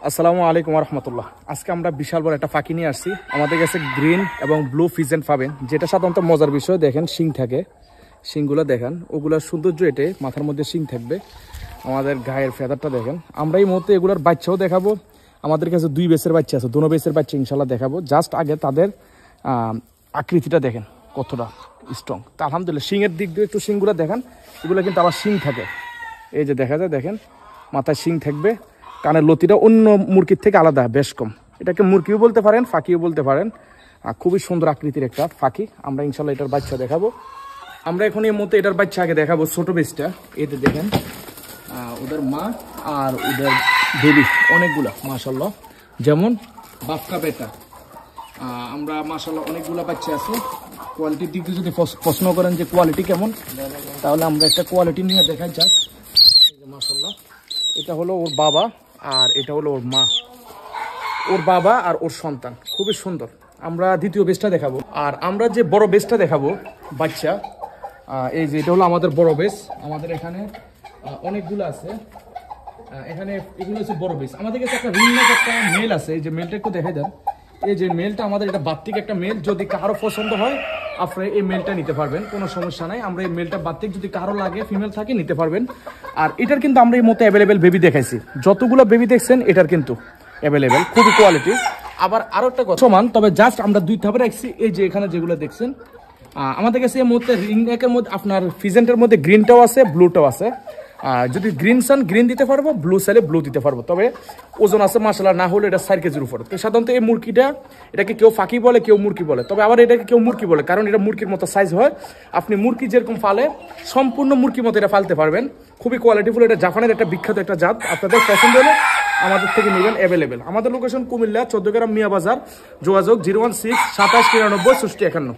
আসসালামু আলাইকুম রহমতুল্লাহ। আজকে আমরা বিশাল বড় একটা পাখি নিয়ে আসছি। আমাদের কাছে গ্রিন এবং ব্লু ফিজেন্ট পাবেন, যেটা সাধারণত মজার বিষয়। দেখেন শিং থাকে, শিংগুলো দেখেন, ওগুলোর সৌন্দর্য এটে মাথার মধ্যে শিং থাকবে। আমাদের গায়ের ফেদারটা দেখেন। আমরা এই মুহূর্তে এগুলোর বাচ্চাও দেখাবো। আমাদের কাছে 2 বেসের বাচ্চা আছে, দোনো বেসের বাচ্চা ইনশাল্লাহ দেখাবো। জাস্ট আগে তাদের আকৃতিটা দেখেন কতটা স্ট্রং। তা আলহামদুলিল্লাহ শিংয়ের দিক দিয়ে একটু শিংগুলো দেখেন, এগুলো কিন্তু আবার শিং থাকে। এই যে দেখা যায়, দেখেন মাথায় শিং থাকবে, কানের লতিটা অন্য মুরগির থেকে আলাদা, বেশ কম। এটাকে মুরগিও বলতে পারেন, ফাঁকিও বলতে পারেন। খুবই সুন্দর আকৃতির একটা ফাঁকি। আমরা ইনশাল্লাহ এটার বাচ্চা দেখাবো। আমরা এখন এই মুহূর্তে এটার বাচ্চা আগে দেখাবো, ছোট বেসটা। এতে দেখেন ওদের মা আর ওদের বেবি অনেকগুলা মাশাল্লাহ, যেমন বাপকা বেটা। আমরা মাশাল্লাহ অনেকগুলা বাচ্চা আছে। কোয়ালিটির দিক দিয়ে যদি প্রশ্ন করেন যে কোয়ালিটি কেমন, তাহলে আমরা একটা কোয়ালিটি নিয়ে দেখাই। জাস্ট মাশাল্লাহ, এটা হলো ওর বাবা আর এটা হলো ওর মা, ওর বাবা আর ওর সন্তান, খুবই সুন্দর। আমরা দ্বিতীয় বেসটা দেখাবো। আর আমরা যে বড় বেসটা দেখাবো বাচ্চা, এই যে এটা হলো আমাদের বড় বেস। আমাদের এখানে অনেকগুলো আছে। এখানে এগুলো হচ্ছে বড় বেস। আমাদের কাছে একটা রিংনেক একটা মেল আছে, এই যে মেলটা একটু দেখে দেন। এই যে মেলটা আমাদের, এটা বাত্তিক একটা মেল। যদি কারো পছন্দ হয় আপনারা এই মেলটা নিতে পারবেন, কোনো সমস্যা নাই। আমরা এই মেলটা বাত্তিক, যদি কারো লাগে ফিমেল থাকে নিতে পারবেন। আর এটার কিন্তু আমরা এই মতো অ্যাভেলেবেল বেবি দেখাইছি। যতগুলো বেবি দেখছেন এটার কিন্তু অ্যাভেলেবেল, খুবই কোয়ালিটি। আবার আরো একটা কথা সমান, তবে জাস্ট আমরা 2 ধাপে রাখছি। এই যে এখানে যেগুলো দেখছেন, আমাদের কাছে এই মুহূর্তে রিংনেকের মধ্যে আপনার ফিজেন্টের মধ্যে গ্রিনটাও আছে, ব্লুটাও আছে। যদি গ্রিন চান গ্রিন দিতে পারবো, ব্লু চাইলে ব্লু দিতে পারবো। তবে ওজন আছে মাশাআল্লাহ, না হলে এটা 4 কেজির উপরে। তো সাধারণত এই মুরগিটা, এটাকে কেউ ফাঁকি বলে, কেউ মুরগি বলে। তবে আবার এটাকে কেউ মুরগি বলে, কারণ এটা মুরগির মতো সাইজ হয়। আপনি মুরগি যেরকম ফালে, সম্পূর্ণ মুরগির মতো এটা ফালতে পারবেন। খুবই কোয়ালিটিফুল। এটা জাপানের একটা বিখ্যাত একটা জাত। আপনাদের পছন্দ হলে আমাদের থেকে নেবেন, অ্যাভেলেবেল। আমাদের লোকেশন কুমিল্লা 14 গ্রাম মিয়া বাজার। যোগাযোগ 016 27 93 60 51।